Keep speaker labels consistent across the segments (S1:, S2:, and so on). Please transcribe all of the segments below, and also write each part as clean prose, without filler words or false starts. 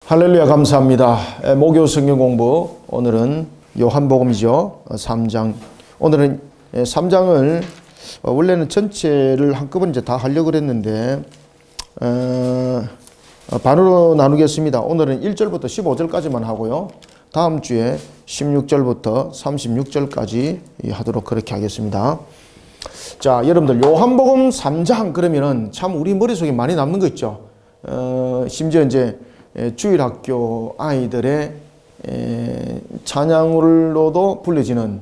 S1: 할렐루야, 감사합니다. 목요 성경 공부, 오늘은 요한복음이죠. 3장. 오늘은 3장을 원래는 전체를 한꺼번에 이제 다 하려고 그랬는데 반으로 나누겠습니다. 오늘은 1절부터 15절까지만 하고요. 다음 주에 16절부터 36절까지 하도록 그렇게 하겠습니다. 자, 여러분들 요한복음 3장 그러면은 참 우리 머릿속에 많이 남는 거 있죠. 심지어 이제 주일학교 아이들의 찬양으로도 불려지는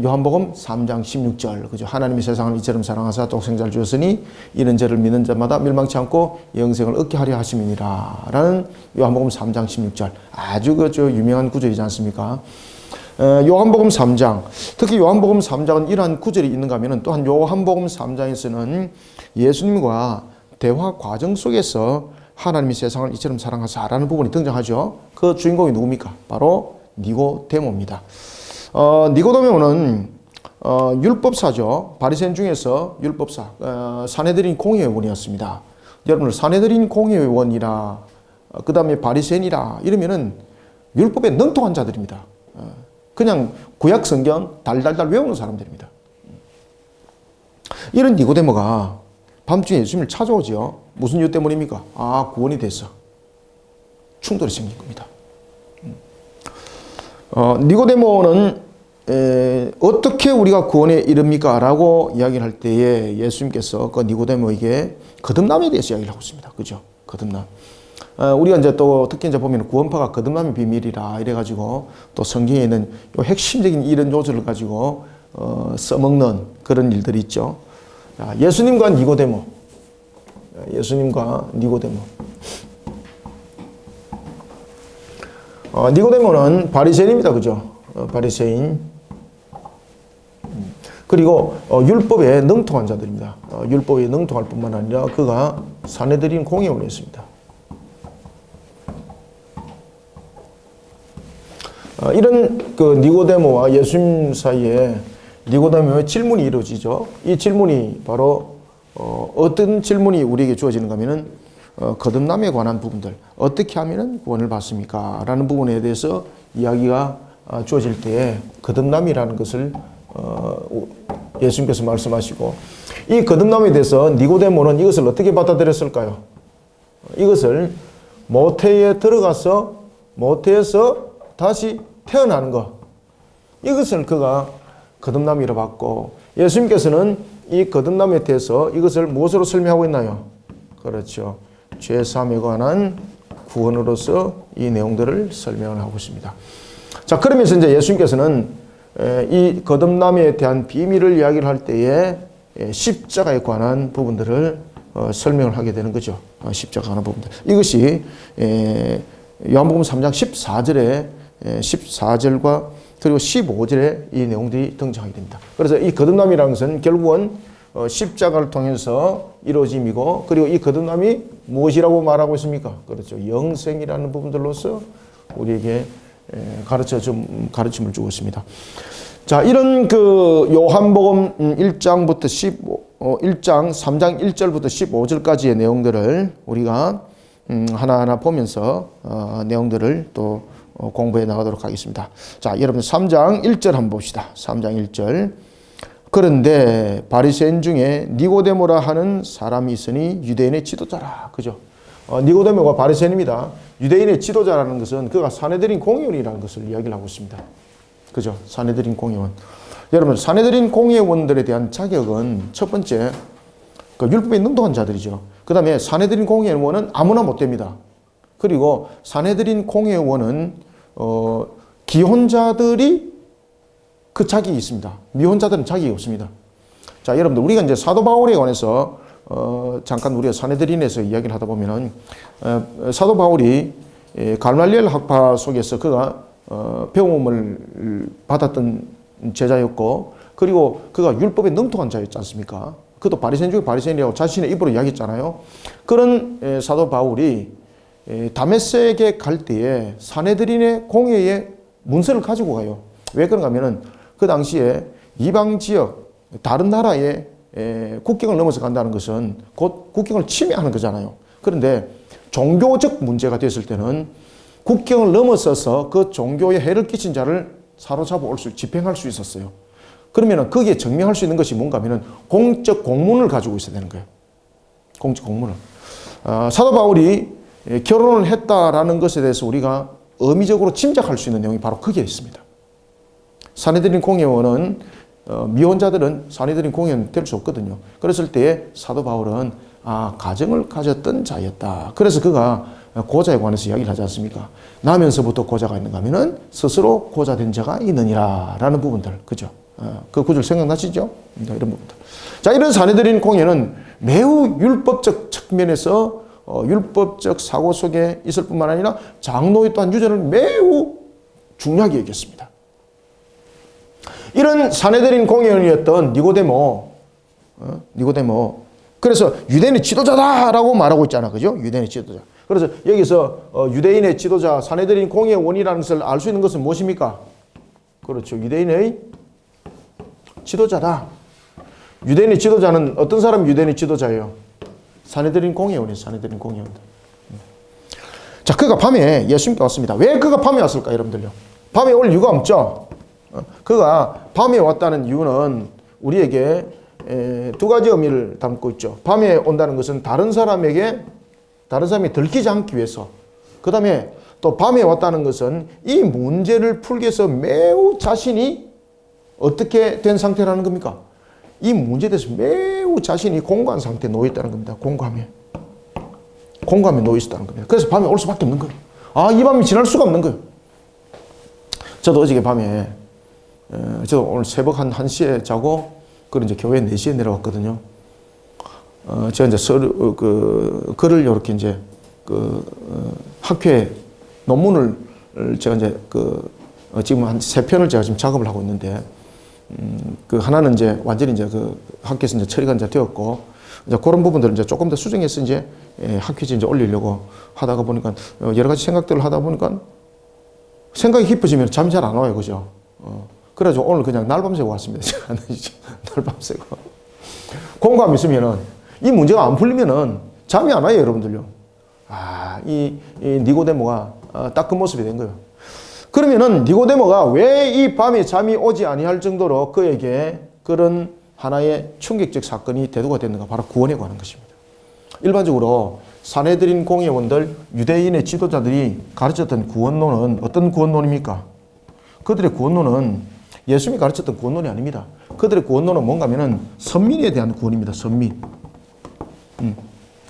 S1: 요한복음 3장 16절, 그죠? 하나님이 세상을 이처럼 사랑하사 독생자를 주었으니 이는 저를 믿는 자마다 멸망치 않고 영생을 얻게 하려 하심이니라 라는 요한복음 3장 16절, 아주 유명한 구절이지 않습니까? 요한복음 3장, 특히 요한복음 3장은 이러한 구절이 있는가 하면 또한 요한복음 3장에서는 예수님과 대화 과정 속에서 하나님이 세상을 이처럼 사랑하사라는 부분이 등장하죠. 그 주인공이 누굽니까? 바로 니고데모입니다. 니고데모는 율법사죠. 바리새인 중에서 율법사, 산헤드린 공회의원이었습니다. 여러분들 산헤드린 공회의원이라 그 다음에 바리새인이라 이러면은 율법에 능통한 자들입니다. 그냥 구약 성경 달달달 외우는 사람들입니다. 이런 니고데모가 밤중에 예수님을 찾아오죠. 무슨 이유 때문입니까? 구원이 됐어. 충돌이 생긴 겁니다. 니고데모는 어떻게 우리가 구원에 이릅니까? 라고 이야기를 할 때에 예수님께서 그 니고데모에게 거듭남에 대해서 이야기를 하고 있습니다. 그죠? 거듭남. 우리가 이제 또 특히 이제 보면 구원파가 거듭남의 비밀이라 이래가지고 또 성경에 있는 요 핵심적인 이런 요소를 가지고 써먹는 그런 일들이 있죠. 예수님과 니고데모. 예수님과 니고데모. 니고데모는 바리새인입니다. 그죠? 바리새인. 그리고 율법에 능통한 자들입니다. 율법에 능통할 뿐만 아니라 그가 산헤드린 공회의원이었습니다. 이런 그 니고데모와 예수님 사이에 니고데모의 질문이 이루어지죠. 이 질문이 바로 어떤 질문이 우리에게 주어지는가 하면은 거듭남에 관한 부분들, 어떻게 하면은 구원을 받습니까? 라는 부분에 대해서 이야기가 주어질 때에 거듭남이라는 것을 예수님께서 말씀하시고, 이 거듭남에 대해서 니고데모는 이것을 어떻게 받아들였을까요? 이것을 모태에 들어가서 모태에서 다시 태어나는 것, 이것을 그가 거듭남이라 받고, 예수님께서는 이 거듭남에 대해서 이것을 무엇으로 설명하고 있나요? 그렇죠. 죄사함에 관한 구원으로서 이 내용들을 설명을 하고 있습니다. 자, 그러면서 이제 예수님께서는 이 거듭남에 대한 비밀을 이야기를 할 때에 십자가에 관한 부분들을 설명을 하게 되는 거죠. 십자가에 관한 부분들. 이것이 요한복음 3장 14절에 14절과 그리고 15절에 이 내용들이 등장하게 됩니다. 그래서 이 거듭남이라는 것은 결국은 십자가를 통해서 이루어짐이고, 그리고 이 거듭남이 무엇이라고 말하고 있습니까? 그렇죠. 영생이라는 부분들로서 우리에게 가르침을 주고 있습니다. 자, 이런 그 요한복음 1장부터 3장 1절부터 15절까지의 내용들을 우리가 하나하나 보면서 내용들을 또 공부해 나가도록 하겠습니다. 자, 여러분 3장 1절 한번 봅시다. 3장 1절. 그런데 바리새인 중에 니고데모라 하는 사람이 있으니 유대인의 지도자라. 그죠? 니고데모가 바리새인입니다. 유대인의 지도자라는 것은 그가 산헤드린 공회의원이라는 것을 이야기를 하고 있습니다. 그죠? 산헤드린 공회의원. 여러분, 산헤드린 공회의원들에 대한 자격은 첫 번째, 그 율법에 능동한 자들이죠. 그 다음에 산헤드린 공회의원은 아무나 못 됩니다. 그리고 산헤드린 공회의원은 기혼자들이 그 자격이 있습니다. 미혼자들은 자격이 없습니다. 자, 여러분들, 우리가 이제 사도 바울에 관해서 잠깐 우리가 산헤드린에서 이야기를 하다 보면은 사도 바울이 갈말리엘 학파 속에서 그가 배움을 받았던 제자였고, 그리고 그가 율법에 능통한 자였지 않습니까? 그도 바리새인 중에 바리새인이라고 자신의 입으로 이야기했잖아요. 그런 사도 바울이 다메섹에 갈 때에 산헤드린의 공회의 문서를 가지고 가요. 왜 그런가 하면은 그 당시에 이방 지역, 다른 나라에 국경을 넘어서 간다는 것은 곧 국경을 침해하는 거잖아요. 그런데 종교적 문제가 됐을 때는 국경을 넘어서서 그 종교에 해를 끼친 자를 사로잡아 집행할 수 있었어요. 그러면 거기에 증명할 수 있는 것이 뭔가 하면 공적 공문을 가지고 있어야 되는 거예요. 공적 공문을. 사도 바울이 결혼을 했다라는 것에 대해서 우리가 의미적으로 짐작할 수 있는 내용이 바로 거기에 있습니다. 사내들인 공회원은 미혼자들은 사내들인 공회원 될 수 없거든요. 그랬을 때 사도 바울은 가정을 가졌던 자였다. 그래서 그가 고자에 관해서 이야기를 하지 않습니까? 나면서부터 고자가 있는가 하면은 스스로 고자 된 자가 있느니라 라는 부분들. 그죠? 그 구절 생각나시죠? 이런 부분들. 자, 이런 사내들인 공회는 매우 율법적 측면에서 율법적 사고 속에 있을 뿐만 아니라 장로의 또한 유전을 매우 중요하게 여겼습니다. 이런 사내들인 공회원이었던 니고데모. 그래서 유대인의 지도자다라고 말하고 있잖아. 그죠? 유대인의 지도자. 그래서 여기서 유대인의 지도자, 사내들인 공회원이라는 것을 알 수 있는 것은 무엇입니까? 그렇죠. 유대인의 지도자다. 유대인의 지도자는 어떤 사람이 유대인의 지도자예요? 사내들인 공회원이에요. 사내들인 공회원들. 자, 그가 밤에 예수님께 왔습니다. 왜 그가 밤에 왔을까, 여러분들요? 밤에 올 이유가 없죠. 그가 밤에 왔다는 이유는 우리에게 두 가지 의미를 담고 있죠. 밤에 온다는 것은 다른 사람이 들키지 않기 위해서. 그 다음에 또 밤에 왔다는 것은 이 문제를 풀기 위해서 매우 자신이 어떻게 된 상태라는 겁니까? 이 문제에 대해서 매우 자신이 공고한 상태에 놓여 있다는 겁니다. 공감에 놓여 있었다는 겁니다. 그래서 밤에 올 수밖에 없는 거예요. 이 밤이 지날 수가 없는 거예요. 저도 어저께 밤에 저도 오늘 새벽 한 1시에 자고 그리고 이제 교회 4시에 내려왔거든요. 제가 이제 글을 이렇게 이제 학회 논문을 제가 이제 지금 한 3편을 제가 지금 작업을 하고 있는데 하나는 이제 완전히 이제 학회에서 이제 처리가 이제 되었고 이제 그런 부분들을 이제 조금 더 수정해서 이제 학회에 이제 올리려고 하다가 보니까 여러 가지 생각들을 하다 보니까 생각이 깊어지면 잠이 잘 안 와요. 그죠? 그래가지고 오늘 그냥 날밤새고 왔습니다. 제가 날밤새고. 공감이 있으면은 이 문제가 안 풀리면은 잠이 안 와요, 여러분들요. 이 니고데모가 딱 그 모습이 된 거예요. 그러면은 니고데모가 왜 이 밤에 잠이 오지 아니할 정도로 그에게 그런 하나의 충격적 사건이 대두가 됐는가? 바로 구원에 관한 것입니다. 일반적으로 사내들인 공회원들, 유대인의 지도자들이 가르쳤던 구원론은 어떤 구원론입니까? 그들의 구원론은 예수님이 가르쳤던 구원론이 아닙니다. 그들의 구원론은 뭔가 하면은 선민에 대한 구원입니다. 선민.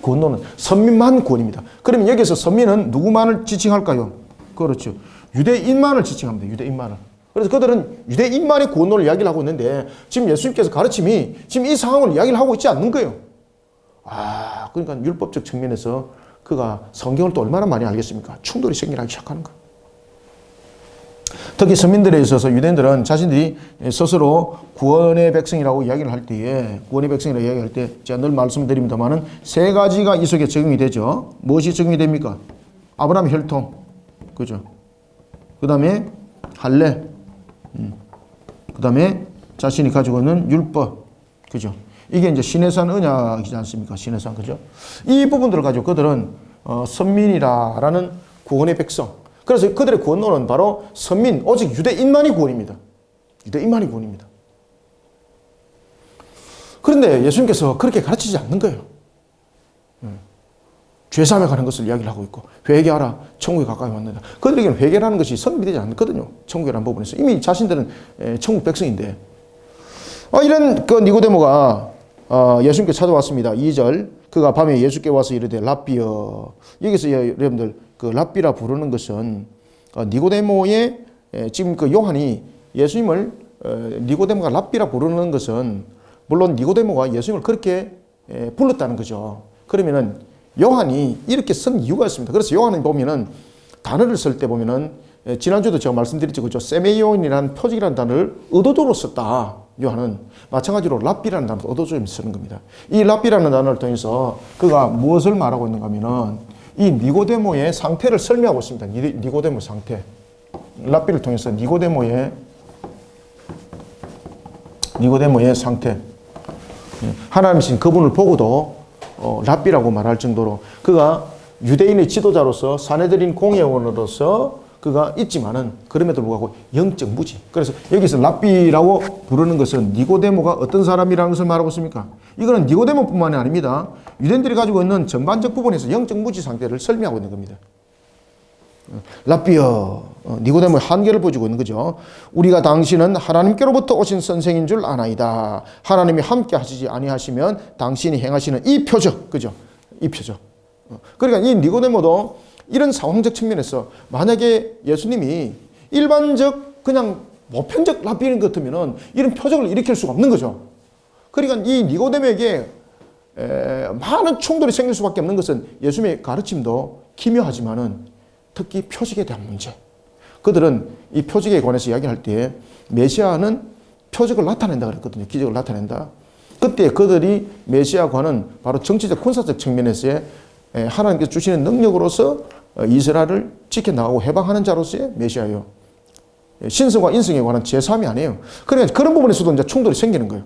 S1: 구원론은 선민만 구원입니다. 그러면 여기서 선민은 누구만을 지칭할까요? 그렇죠. 유대인만을 지칭합니다. 유대인만을. 그래서 그들은 유대인만의 구원론을 이야기를 하고 있는데 지금 예수님께서 가르침이 지금 이 상황을 이야기를 하고 있지 않는 거예요. 그러니까 율법적 측면에서 그가 성경을 또 얼마나 많이 알겠습니까? 충돌이 생기기 시작하는 거예요. 특히 선민들에 있어서 유대인들은 자신들이 스스로 구원의 백성이라고 이야기를 할 때에 제가 늘 말씀드립니다만은 3가지가 이 속에 적용이 되죠. 무엇이 적용이 됩니까? 아브라함 혈통. 그죠? 그 다음에 할례. 그 다음에 자신이 가지고 있는 율법. 그죠? 이게 이제 시내산 언약이지 않습니까? 시내산. 그죠? 이 부분들을 가지고 그들은 선민이라는 구원의 백성. 그래서 그들의 구원론은 바로 선민, 오직 유대인만이 구원입니다. 유대인만이 구원입니다. 그런데 예수님께서 그렇게 가르치지 않는 거예요. 죄사함에 관한 것을 이야기를 하고 있고 회개하라, 천국에 가까이 왔느니라. 그들에게는 회개라는 것이 성립이 되지 않거든요. 천국이라는 부분에서. 이미 자신들은 천국 백성인데 이런 니고데모가 예수님께 찾아왔습니다. 2절 그가 밤에 예수께 와서 이르되 랍비여. 여기서 여러분들 랍비라 부르는 것은 니고데모의 지금 요한이 예수님을 니고데모가 랍비라 부르는 것은 물론 니고데모가 예수님을 그렇게 불렀다는 거죠. 그러면은 요한이 이렇게 쓴 이유가 있습니다. 그래서 요한은 보면은 단어를 쓸 때 보면은 지난주도 제가 말씀드렸죠. 그죠? 세메이온이라는 표적이라는 단어를 의도적으로 썼다. 요한은 마찬가지로 랍비라는 단어도 의도적으로 쓰는 겁니다. 이 랍비라는 단어를 통해서 그가 무엇을 말하고 있는가 하면은 이 니고데모의 상태를 설명하고 있습니다. 니고데모 상태. 랍비를 통해서 니고데모의 상태. 하나님이신 그분을 보고도 랍비라고 말할 정도로 그가 유대인의 지도자로서 사내들인 공회원으로서 그가 있지만은 그럼에도 불구하고 영적 무지. 그래서 여기서 랍비라고 부르는 것은 니고데모가 어떤 사람이라는 것을 말하고 있습니까? 이거는 니고데모뿐만이 아닙니다. 유대인들이 가지고 있는 전반적 부분에서 영적 무지 상태를 설명하고 있는 겁니다. 랍비여, 니고데모의 한계를 보여주고 있는 거죠. 우리가 당신은 하나님께로부터 오신 선생인 줄 아나이다. 하나님이 함께 하시지 아니하시면 당신이 행하시는 이 표적, 그죠? 이 표적. 그러니까 이 니고데모도 이런 상황적 측면에서 만약에 예수님이 일반적 그냥 보편적 랍비인 것 같으면은 이런 표적을 일으킬 수가 없는 거죠. 그러니까 이 니고데모에게 많은 충돌이 생길 수밖에 없는 것은 예수님의 가르침도 기묘하지만은 특히 표적에 대한 문제. 그들은 이 표적에 관해서 이야기할 때 메시아는 표적을 나타낸다 그랬거든요. 기적을 나타낸다. 그때 그들이 메시아과는 바로 정치적 군사적 측면에서의 하나님께서 주시는 능력으로서 이스라엘을 지켜나가고 해방하는 자로서의 메시아예요. 신성과 인성에 관한 제3이 아니에요. 그러니까 그런 부분에서도 이제 충돌이 생기는 거예요.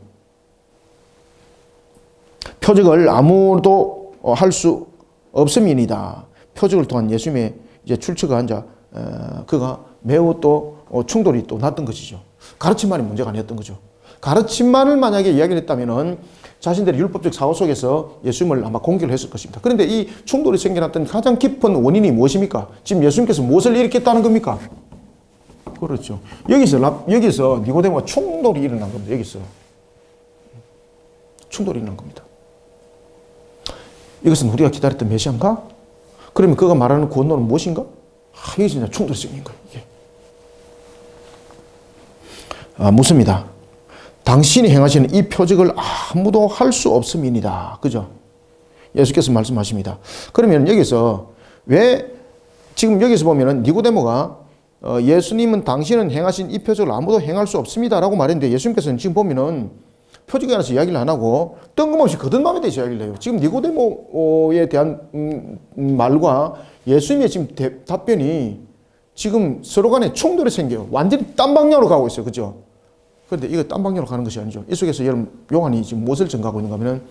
S1: 표적을 아무도 할 수 없음이니다. 표적을 통한 예수님의 이제 출처가 이제 그가 매우 또 충돌이 또 났던 것이죠. 가르침만이 문제가 아니었던 거죠. 가르침만을 만약에 이야기를 했다면은 자신들의 율법적 사고 속에서 예수님을 아마 공격을 했을 것입니다. 그런데 이 충돌이 생겨났던 가장 깊은 원인이 무엇입니까? 지금 예수님께서 무엇을 일으켰다는 겁니까? 그렇죠. 여기서 니고데모와 충돌이 일어난 겁니다. 여기서. 충돌이 일어난 겁니다. 이것은 우리가 기다렸던 메시아인가? 그러면 그가 말하는 구원론은 무엇인가? 이게 진짜 충돌이 생긴 거예요. 이게. 묻습니다. 당신이 행하시는 이 표적을 아무도 할 수 없음이니다. 그죠? 예수께서 말씀하십니다. 그러면 여기서 왜 지금 여기서 보면은 니고데모가 예수님은 당신은 행하신 이 표적을 아무도 행할 수 없습니다라고 말했는데 예수님께서는 지금 보면은 표적에 관해서 이야기를 안 하고 뜬금없이 거듭남에 대해서 이야기를 해요. 지금 니고데모에 대한 말과 예수님의 지금 답변이 지금 서로 간에 충돌이 생겨요. 완전히 딴 방향으로 가고 있어요. 그죠? 그런데 이거 딴 방향으로 가는 것이 아니죠. 이 속에서 여러분 요한이 지금 무엇을 증가하고 있는가 하면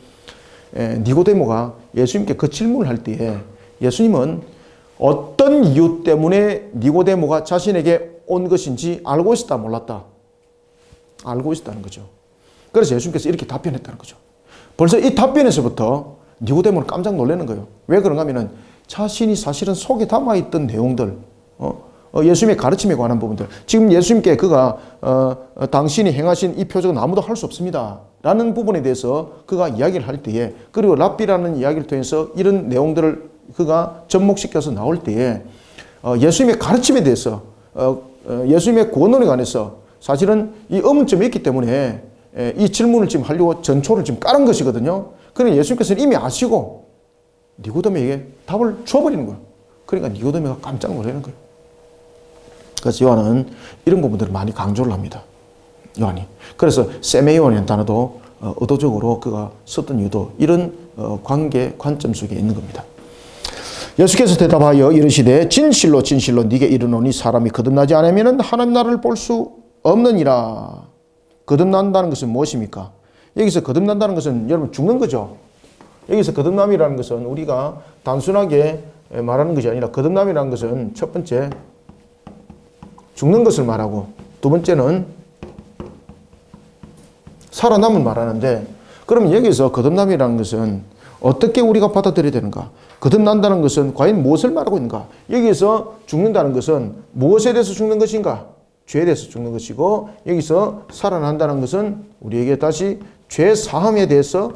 S1: 니고데모가 예수님께 그 질문을 할 때에 예수님은 어떤 이유 때문에 니고데모가 자신에게 온 것인지 알고 있었다 몰랐다? 알고 있었다는 거죠. 그래서 예수님께서 이렇게 답변했다는 거죠. 벌써 이 답변에서부터 니고데모는 깜짝 놀라는 거예요. 왜 그런가 하면 자신이 사실은 속에 담아있던 내용들, 예수님의 가르침에 관한 부분들. 지금 예수님께 그가 당신이 행하신 이 표적은 아무도 할 수 없습니다. 라는 부분에 대해서 그가 이야기를 할 때에 그리고 랍비라는 이야기를 통해서 이런 내용들을 그가 접목시켜서 나올 때에 예수님의 가르침에 대해서 예수님의 구원론에 관해서 사실은 이 의문점이 있기 때문에 이 질문을 지금 하려고 전초를 지금 깔은 것이거든요. 그러나 예수님께서는 이미 아시고 니고데모에게 답을 줘버리는 거예요. 그러니까 니고데모가 깜짝 놀라는 거예요. 그래서 요한은 이런 부분들을 많이 강조를 합니다. 요한이. 그래서 세메이온이라는 단어도 의도적으로 그가 썼던 이유도 이런 관점 속에 있는 겁니다. 예수께서 대답하여 이르시되 진실로 진실로 네게 이르노니 사람이 거듭나지 않으면 하나님 나라를 볼 수 없느니라. 거듭난다는 것은 무엇입니까? 여기서 거듭난다는 것은 여러분 죽는 거죠. 여기서 거듭남이라는 것은 우리가 단순하게 말하는 것이 아니라 거듭남이라는 것은 첫 번째 죽는 것을 말하고 두 번째는 살아남을 말하는데 그러면 여기서 거듭남이라는 것은 어떻게 우리가 받아들여야 되는가? 거듭난다는 것은 과연 무엇을 말하고 있는가? 여기서 죽는다는 것은 무엇에 대해서 죽는 것인가? 죄에 대해서 죽는 것이고 여기서 살아난다는 것은 우리에게 다시 죄 사함에 대해서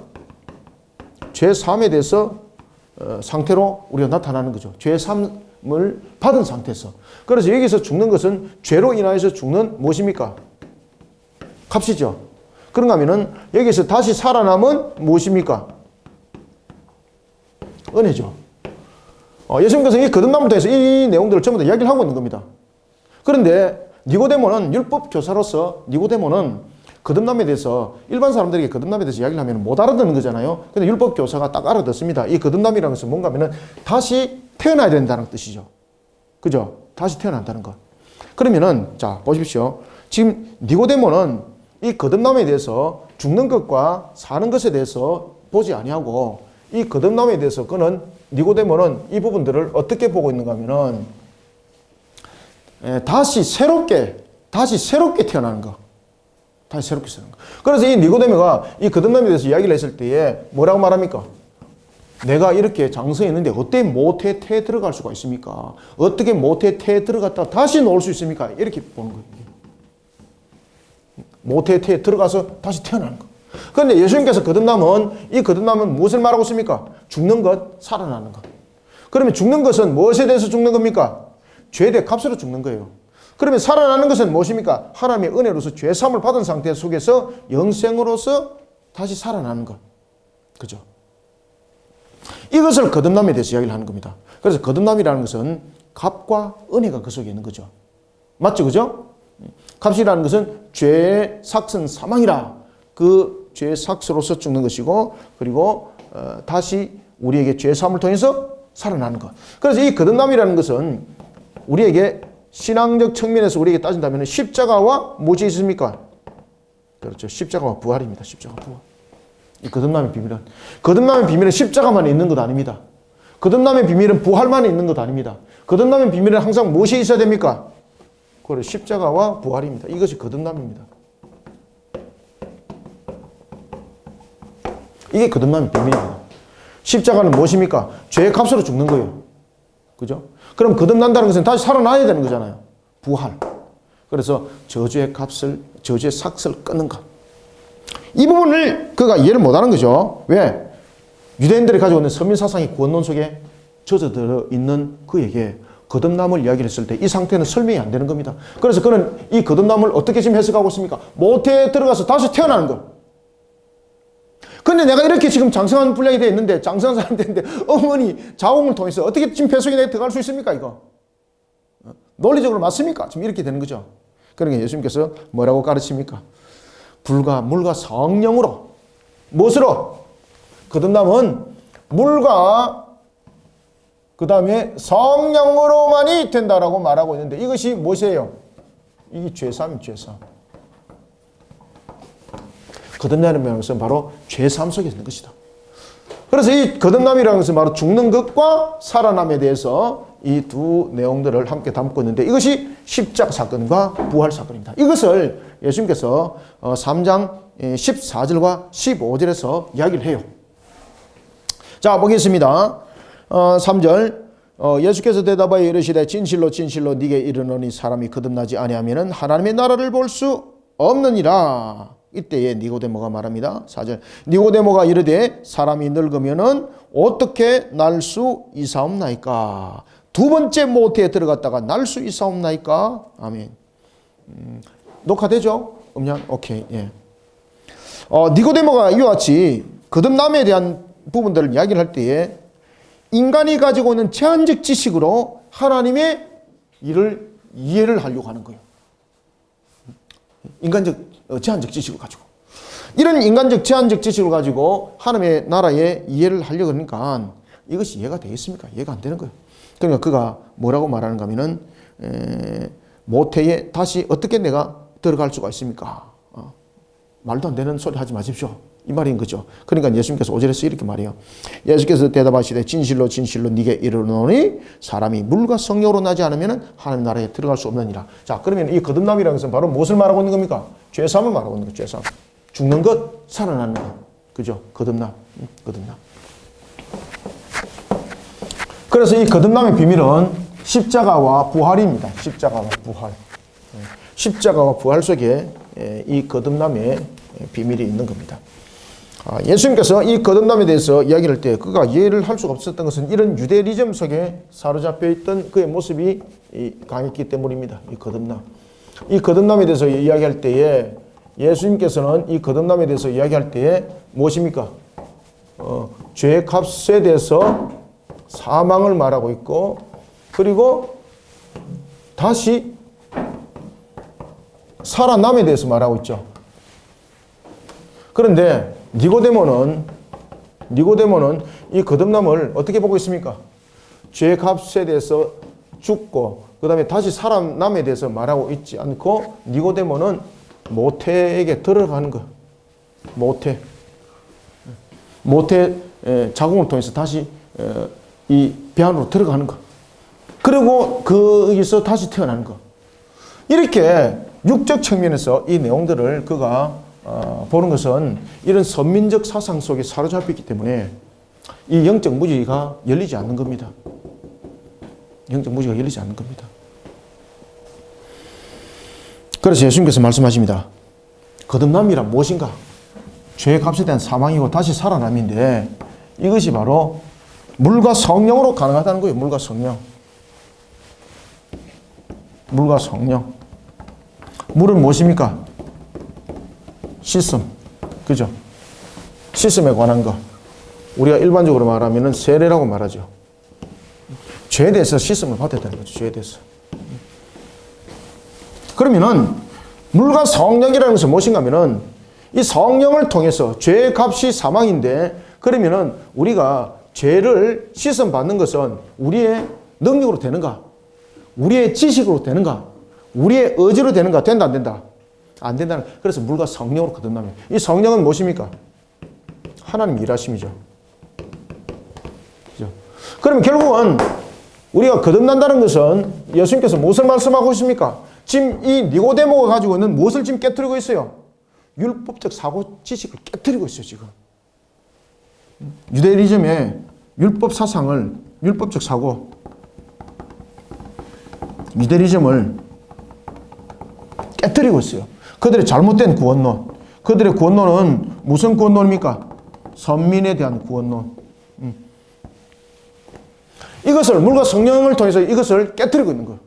S1: 상태로 우리가 나타나는 거죠. 죄 사함을 받은 상태에서. 그래서 여기서 죽는 것은 죄로 인하여서 죽는 무엇입니까? 값이죠. 그런가 하면은 여기서 다시 살아남은 무엇입니까? 은혜죠. 예수님께서 이 거듭남을 통해서 이 내용들을 전부 다 이야기를 하고 있는 겁니다. 그런데 니고데모는 율법 교사로서 니고데모는 거듭남에 대해서 일반 사람들에게 거듭남에 대해서 이야기를 하면 못 알아듣는 거잖아요. 근데 율법 교사가 딱 알아듣습니다. 이 거듭남이라는 것은 뭔가 하면은 다시 태어나야 된다는 뜻이죠. 그죠? 다시 태어난다는 것. 그러면은 자 보십시오. 지금 니고데모는 이 거듭남에 대해서 죽는 것과 사는 것에 대해서 보지 아니하고 이 거듭남에 대해서 그는 니고데모는 이 부분들을 어떻게 보고 있는가 하면은 다시 새롭게 태어나는 거. 다시 새롭게 태어나는 거. 그래서 이 니고데모가 이 거듭남에 대해서 이야기를 했을 때에 뭐라고 말합니까? 내가 이렇게 장성에 있는데 어떻게 모태에 들어갈 수가 있습니까? 어떻게 모태에 들어갔다가 다시 나올 수 있습니까? 이렇게 보는 거예요. 모태에 들어가서 다시 태어나는 거. 그런데 예수님께서 이 거듭남은 무엇을 말하고 있습니까? 죽는 것, 살아나는 것. 그러면 죽는 것은 무엇에 대해서 죽는 겁니까? 죄에 대해 값으로 죽는 거예요. 그러면 살아나는 것은 무엇입니까? 하나님의 은혜로서 죄 사함을 받은 상태 속에서 영생으로서 다시 살아나는 것. 그죠? 이것을 거듭남에 대해서 이야기를 하는 겁니다. 그래서 거듭남이라는 것은 값과 은혜가 그 속에 있는 거죠. 맞죠? 그죠? 값이라는 것은 죄의 삭은 사망이라 그 죄의 삭으로서 죽는 것이고 그리고 다시 우리에게 죄 사함을 통해서 살아나는 것. 그래서 이 거듭남이라는 것은 우리에게 신앙적 측면에서 우리에게 따진다면 십자가와 무엇이 있습니까? 그렇죠. 십자가와 부활입니다. 십자가 부활. 이 거듭남의 비밀은 십자가만 있는 것 아닙니다. 거듭남의 비밀은 부활만 있는 것 아닙니다. 거듭남의 비밀은 항상 무엇이 있어야 됩니까? 그래, 십자가와 부활입니다. 이것이 거듭남입니다. 이게 거듭남의 비밀입니다. 십자가는 무엇입니까? 죄의 값으로 죽는 거예요. 그죠? 그럼 거듭난다는 것은 다시 살아나야 되는 거잖아요. 부활. 그래서 저주의 삭을 끊는 것. 이 부분을 그가 이해를 못하는 거죠. 왜? 유대인들이 가지고 있는 서민사상의 구원론 속에 젖어들어 있는 그에게 거듭남을 이야기를 했을 때 이 상태는 설명이 안 되는 겁니다. 그래서 그는 이 거듭남을 어떻게 지금 해석하고 있습니까? 모태에 들어가서 다시 태어나는 거. 근데 내가 이렇게 지금 장성한 분량이 되어 있는데, 장성한 사람이 되는데, 어머니 자궁을 통해서 어떻게 지금 뱃속에 내가 들어갈 수 있습니까, 이거? 논리적으로 맞습니까? 지금 이렇게 되는 거죠. 그러니까 예수님께서 뭐라고 가르칩니까? 불과 물과 성령으로. 무엇으로? 거듭남은 물과 그 다음에 성령으로만이 된다라고 말하고 있는데 이것이 무엇이에요? 이게 죄사함이 죄사함. 거듭남이라는 것은 바로 죄사함 속에 있는 것이다. 그래서 이 거듭남이라는 것은 바로 죽는 것과 살아남에 대해서 이 두 내용들을 함께 담고 있는데 이것이 십자가 사건과 부활 사건입니다. 이것을 예수님께서 3장 14절과 15절에서 이야기를 해요. 자, 보겠습니다. 3절 예수께서 대답하여 이르시되 진실로 진실로 네게 이르노니 사람이 거듭나지 아니하면은 하나님의 나라를 볼 수 없느니라. 이때에 니고데모가 말합니다. 4절 니고데모가 이르되 사람이 늙으면은 어떻게 날 수 있사옵나이까? 두 번째 모태에 들어갔다가 날 수 있사옵나이까? 아멘. 녹화되죠? 음량? 오케이. 예. 니고데모가 이와 같이 거듭남에 대한 부분들을 이야기를 할 때에 인간이 가지고 있는 제한적 지식으로 하나님의 일을 이해를 하려고 하는 거예요. 인간적 제한적 지식을 가지고. 이런 인간적 제한적 지식을 가지고 하나님의 나라에 이해를 하려고 하니까 이것이 이해가 되겠습니까? 이해가 안 되는 거예요. 그러니까 그가 뭐라고 말하는가 하면은 모태에 다시 어떻게 내가 들어갈 수가 있습니까? 말도 안 되는 소리 하지 마십시오. 이 말인 거죠. 그러니까 예수님께서 5절에서 이렇게 말해요. 예수께서 대답하시되 진실로 진실로 네게 이르노니 사람이 물과 성령으로 나지 않으면 하나님 나라에 들어갈 수 없느니라. 자, 그러면 이 거듭남이라는 것은 바로 무엇을 말하고 있는 겁니까? 죄사함을 말하고 있는 거죠. 죄사함. 죽는 것, 살아나는 것. 그죠? 거듭남. 거듭남. 그래서 이 거듭남의 비밀은 십자가와 부활입니다. 십자가와 부활. 십자가와 부활 속에 이 거듭남의 비밀이 있는 겁니다. 예수님께서 이 거듭남에 대해서 이야기를 할 때 그가 이해를 할 수가 없었던 것은 이런 유대리즘 속에 사로잡혀 있던 그의 모습이 강했기 때문입니다. 이 거듭남. 이 거듭남에 대해서 이야기할 때에 예수님께서는 이 거듭남에 대해서 이야기할 때에 무엇입니까? 죄의 값에 대해서 사망을 말하고 있고 그리고 다시 살아남에 대해서 말하고 있죠. 그런데 니고데모는 이 거듭남을 어떻게 보고 있습니까? 죄의 값에 대해서 죽고 그 다음에 다시 살아남에 대해서 말하고 있지 않고 니고데모는 모태에게 들어가는 거. 모태 자궁을 통해서 다시 이 배 안으로 들어가는 거. 그리고 거기서 다시 태어나는 거. 이렇게 육적 측면에서 이 내용들을 그가 보는 것은 이런 선민적 사상 속에 사로잡혔기 때문에 이 영적 무지가 열리지 않는 겁니다. 영적 무지가 열리지 않는 겁니다. 그래서 예수님께서 말씀하십니다. 거듭남이란 무엇인가? 죄의 값에 대한 사망이고 다시 살아남인데 이것이 바로 물과 성령으로 가능하다는 거예요. 물과 성령. 물과 성령. 물은 무엇입니까? 씻음. 그죠? 씻음에 관한 거. 우리가 일반적으로 말하면 세례라고 말하죠. 죄에 대해서 씻음을 받아야 되는 거죠. 죄에 대해서. 그러면은 물과 성령이라는 것은 무엇인가 하면은 이 성령을 통해서 죄의 값이 사망인데 그러면은 우리가 죄를 씻음 받는 것은 우리의 능력으로 되는가? 우리의 지식으로 되는가? 우리의 의지로 되는가? 된다 안 된다? 안 된다는. 그래서 물과 성령으로 거듭나면 이 성령은 무엇입니까? 하나님 일하심이죠. 그죠? 그러면 결국은 우리가 거듭난다는 것은 예수님께서 무엇을 말씀하고 있습니까? 지금 이 니고데모가 가지고 있는 무엇을 지금 깨뜨리고 있어요? 율법적 사고 지식을 깨뜨리고 있어요, 지금. 유대리즘의 율법 사상을, 율법적 사고, 유대리즘을 깨뜨리고 있어요. 그들의 잘못된 구원론. 그들의 구원론은 무슨 구원론입니까? 선민에 대한 구원론. 이것을 물과 성령을 통해서 이것을 깨뜨리고 있는 거예요.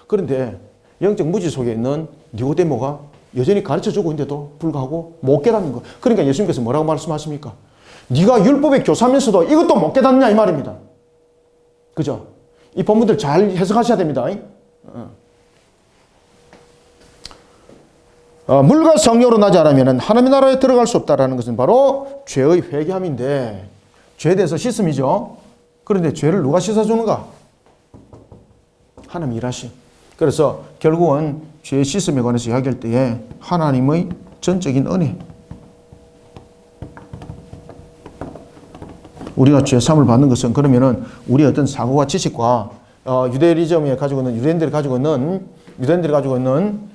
S1: 그런데 영적 무지 속에 있는 니고데모가 여전히 가르쳐주고 있는데도 불구하고 못 깨닫는 거. 그러니까 예수님께서 뭐라고 말씀하십니까? 네가 율법의 교사면서도 이것도 못 깨닫느냐 이 말입니다. 그죠? 이 본문들 잘 해석하셔야 됩니다. 물과 성령으로 나지 않으면 하나님의 나라에 들어갈 수 없다는 것은 바로 죄의 회개함인데 죄에 대해서 씻음이죠. 그런데 죄를 누가 씻어주는가? 하나님 일하심. 그래서 결국은 죄의 씻음에 관해서 이야기할 때에 하나님의 전적인 은혜. 우리가 죄사함을 받는 것은 그러면은 우리의 어떤 사고와 지식과 유대리즘에 가지고 있는 유대인들이 가지고 있는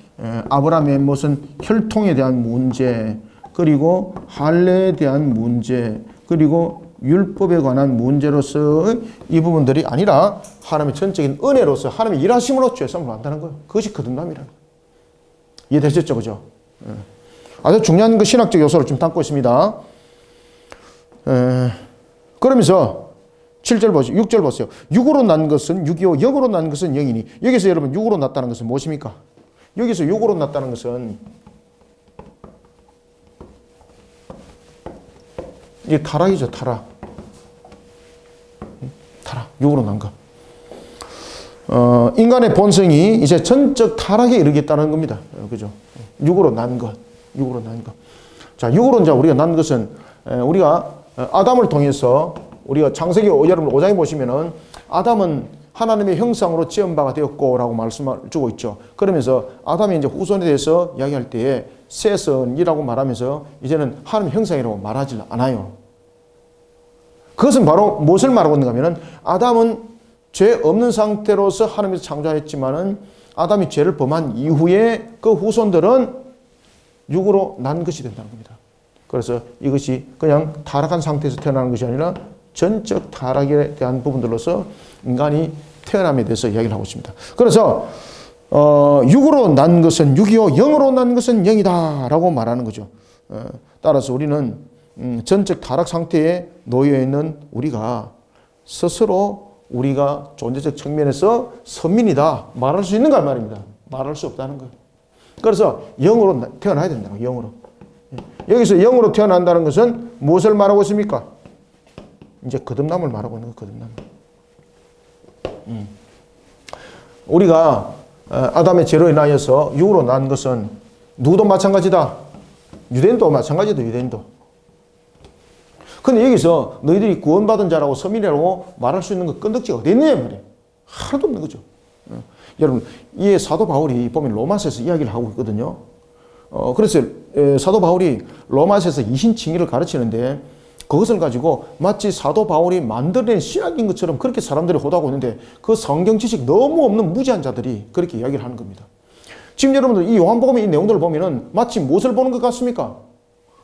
S1: 아브라함의 무슨 혈통에 대한 문제, 그리고 할례에 대한 문제, 그리고 율법에 관한 문제로서의 이 부분들이 아니라 하나님의 전적인 은혜로서 하나님의 일하심으로 죄사함을 받는다는 거예요. 그것이 거듭남이라는 거예요. 이해되셨죠? 그죠? 아주 중요한 그 신학적 요소를 좀 담고 있습니다. 그러면서 7절 보세요. 6절 보세요. 육으로 난 것은 육이요 영으로 난 것은 영이니. 여기서 여러분 육으로 났다는 것은 무엇입니까? 여기서 육으로 났다는 것은 이게 타락이죠. 타락. 육으로 난 것. 인간의 본성이 이제 전적 타락에 이르겠다는 겁니다. 그죠? 육으로 난 것. 육으로 난 것. 자, 육으로 이제 우리가 난 것은 우리가 아담을 통해서 우리가 창세기 여러분 5장에 보시면은 아담은 하나님의 형상으로 지은 바가 되었고라고 말씀을 주고 있죠. 그러면서 아담이 이제 후손에 대해서 이야기할 때에 셋은이라고 말하면서 이제는 하나님의 형상이라고 말하지 않아요. 그것은 바로 무엇을 말하고 있는가 하면은 아담은 죄 없는 상태로서 하나님께서 창조했지만은 아담이 죄를 범한 이후에 그 후손들은 육으로 난 것이 된다는 겁니다. 그래서 이것이 그냥 타락한 상태에서 태어나는 것이 아니라 전적 타락에 대한 부분들로서 인간이 태어남에 대해서 이야기를 하고 있습니다. 그래서 육으로 난 것은 육이요 영으로 난 것은 영이다 라고 말하는 거죠. 따라서 우리는 전적 타락 상태에 놓여 있는 우리가 스스로 우리가 존재적 측면에서 선민이다 말할 수 있는가 말입니다. 말할 수 없다는 거예요. 그래서 영으로 태어나야 된다는 거예요. 영으로. 여기서 영으로 태어난다는 것은 무엇을 말하고 있습니까? 이제 거듭남을 말하고 있는 거예요. 거듭남. 우리가 아담의 죄로 인하여서 육으로 난 것은 누구도 마찬가지다. 유대인도 마찬가지다. 유대인도. 근데 여기서 너희들이 구원받은 자라고 서민이라고 말할 수 있는 그 건덕지가 어디 있느냐 말이에요. 하나도 없는 거죠. 여러분, 이 사도 바울이 보면 로마서에서 이야기를 하고 있거든요. 그래서 사도 바울이 로마서에서 이신칭의를 가르치는데 그것을 가지고 마치 사도 바울이 만들어낸 신학인 것처럼 그렇게 사람들이 호도하고 있는데 그 성경 지식 너무 없는 무지한 자들이 그렇게 이야기를 하는 겁니다. 지금 여러분들 이 요한복음의 이 내용들을 보면은 마치 무엇을 보는 것 같습니까?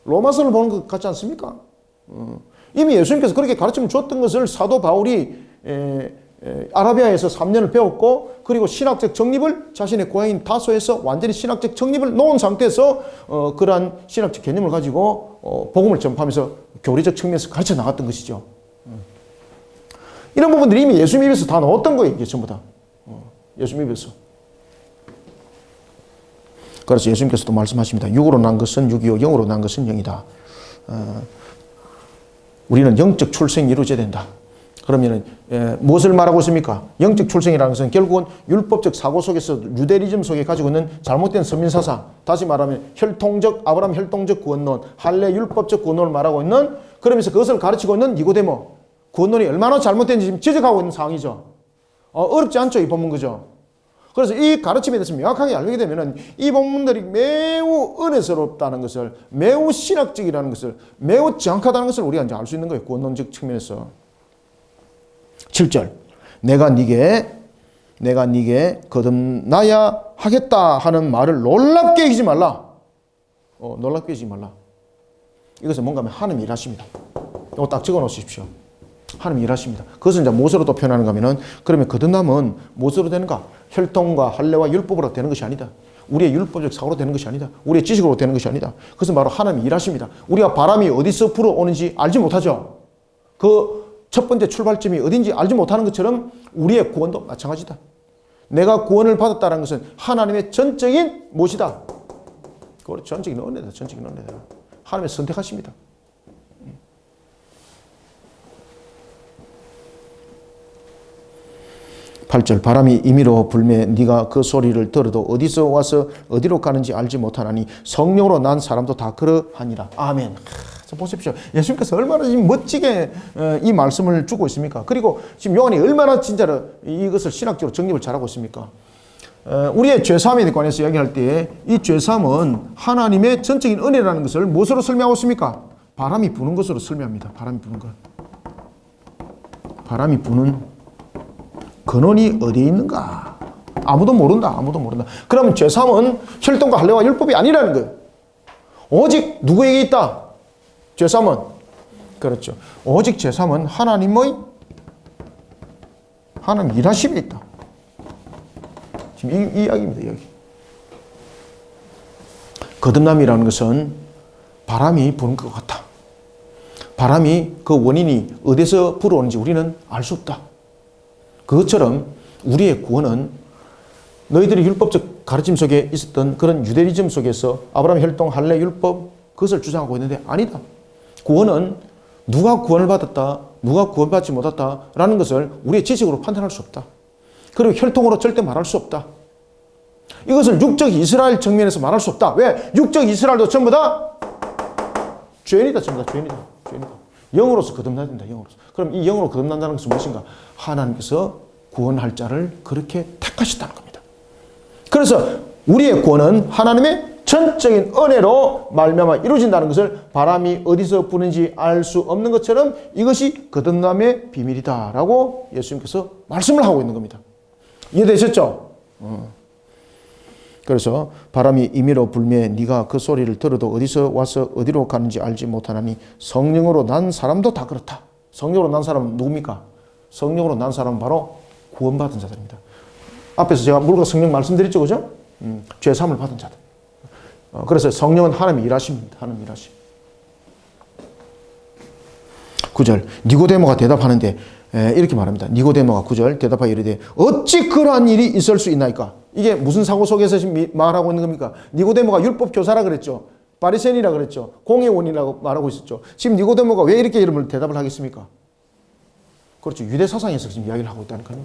S1: 로마서를 보는 것 같지 않습니까? 이미 예수님께서 그렇게 가르침을 줬던 것을 사도 바울이 아라비아에서 3년을 배웠고 그리고 신학적 정립을 자신의 고향인 다소에서 완전히 신학적 정립을 놓은 상태에서 그러한 신학적 개념을 가지고 복음을 전파하면서 교리적 측면에서 가르쳐 나갔던 것이죠. 이런 부분들이 이미 예수님 입에서 다 나왔던 거예요. 이게 전부 다. 예수님 입에서. 그래서 예수님께서도 말씀하십니다. 육으로 난 것은 육이요 영으로 난 것은 영이다. 우리는 영적 출생이 이루어져야 된다. 그러면은 무엇을 말하고 있습니까? 영적 출생이라는 것은 결국은 율법적 사고 속에서 유대리즘 속에 가지고 있는 잘못된 선민사상, 다시 말하면 아브라함 혈통적 구원론, 할례 율법적 구원론을 말하고 있는, 그러면서 그것을 가르치고 있는 니고데모, 구원론이 얼마나 잘못된지 지금 지적하고 있는 상황이죠. 어렵지 않죠, 이 본문, 그죠? 그래서 이 가르침에 대해서 명확하게 알게 되면은 이 본문들이 매우 은혜스럽다는 것을, 매우 신학적이라는 것을, 매우 정확하다는 것을 우리가 이제 알 수 있는 거예요. 구원론적 측면에서. 7절. 내가 네게 거듭나야 하겠다 하는 말을 놀랍게 여기지 말라. 놀랍게 여기지 말라. 이것은 뭔가 하면 하나님 일하십니다. 이거 딱 적어 놓으십시오. 하나님 일하십니다. 그것은 이제 무엇으로 또 표현하는가 하면은, 그러면 거듭남은 무엇으로 되는가? 혈통과 할례와 율법으로 되는 것이 아니다. 우리의 율법적 사고로 되는 것이 아니다. 우리의 지식으로 되는 것이 아니다. 그것은 바로 하나님 일하십니다. 우리가 바람이 어디서 불어오는지 알지 못하죠. 그 첫 번째 출발점이 어딘지 알지 못하는 것처럼 우리의 구원도 마찬가지다. 내가 구원을 받았다는 것은 하나님의 전적인 무엇이다? 그걸 전적인 은혜다. 전적인 은혜다. 하나님의 선택하십니다. 8절. 바람이 임의로 불매 네가 그 소리를 들어도 어디서 와서 어디로 가는지 알지 못하나니 성령으로 난 사람도 다 그러하니라. 아멘. 보십시오. 예수님께서 얼마나 지금 멋지게 이 말씀을 주고 있습니까? 그리고 지금 요한이 얼마나 진짜로 이것을 신학적으로 정립을 잘하고 있습니까? 우리의 죄사함에 관해서 이야기할 때 이 죄사함은 하나님의 전적인 은혜라는 것을 무엇으로 설명하고 있습니까? 바람이 부는 것으로 설명합니다. 바람이 부는 것. 바람이 부는 근원이 어디에 있는가? 아무도 모른다. 아무도 모른다. 그러면 죄사함은 혈통과 할례와 율법이 아니라는 거예요. 오직 누구에게 있다? 죄사함은, 그렇죠. 오직 죄사함은 하나님 일하심에 있다. 지금 이 이야기입니다. 여기. 거듭남이라는 것은 바람이 부는 것 같다. 바람이 그 원인이 어디서 불어오는지 우리는 알 수 없다. 그것처럼 우리의 구원은 너희들이 율법적 가르침 속에 있었던 그런 유대리즘 속에서 아브라함 혈통, 할례, 율법 그것을 주장하고 있는데 아니다. 구원은 누가 구원을 받았다, 누가 구원받지 못했다라는 것을 우리의 지식으로 판단할 수 없다. 그리고 혈통으로 절대 말할 수 없다. 이것을 육적 이스라엘 측면에서 말할 수 없다. 왜? 육적 이스라엘도 전부 다 죄인이다. 전부 다 죄인이다. 영으로서 거듭나야 된다. 영으로서. 그럼 이 영으로 거듭난다는 것은 무엇인가? 하나님께서 구원할 자를 그렇게 택하셨다는 겁니다. 그래서 우리의 구원은 하나님의 전적인 은혜로 말미암아 이루어진다는 것을 바람이 어디서 부는지 알 수 없는 것처럼 이것이 거듭남의 비밀이다라고 예수님께서 말씀을 하고 있는 겁니다. 이해되셨죠? 그래서 바람이 임의로 불매 네가 그 소리를 들어도 어디서 와서 어디로 가는지 알지 못하나니 성령으로 난 사람도 다 그렇다. 성령으로 난 사람은 누굽니까? 성령으로 난 사람은 바로 구원받은 자들입니다. 앞에서 제가 물과 성령 말씀드렸죠, 그죠? 죄사함을 받은 자들. 그래서 성령은 하나님이 일하십니다. 하나님 일하심. 9절 니고데모가 대답하는데 이렇게 말합니다. 니고데모가 9절 대답하여 이르되 어찌 그러한 일이 있을 수 있나이까? 이게 무슨 사고 속에서 지금 말하고 있는 겁니까? 니고데모가 율법 교사라 그랬죠. 바리새인이라 그랬죠. 공회원이라고 말하고 있었죠. 지금 니고데모가 왜 이렇게 이름을 대답을 하겠습니까? 그렇죠. 유대 사상에서 지금 이야기를 하고 있다니까요.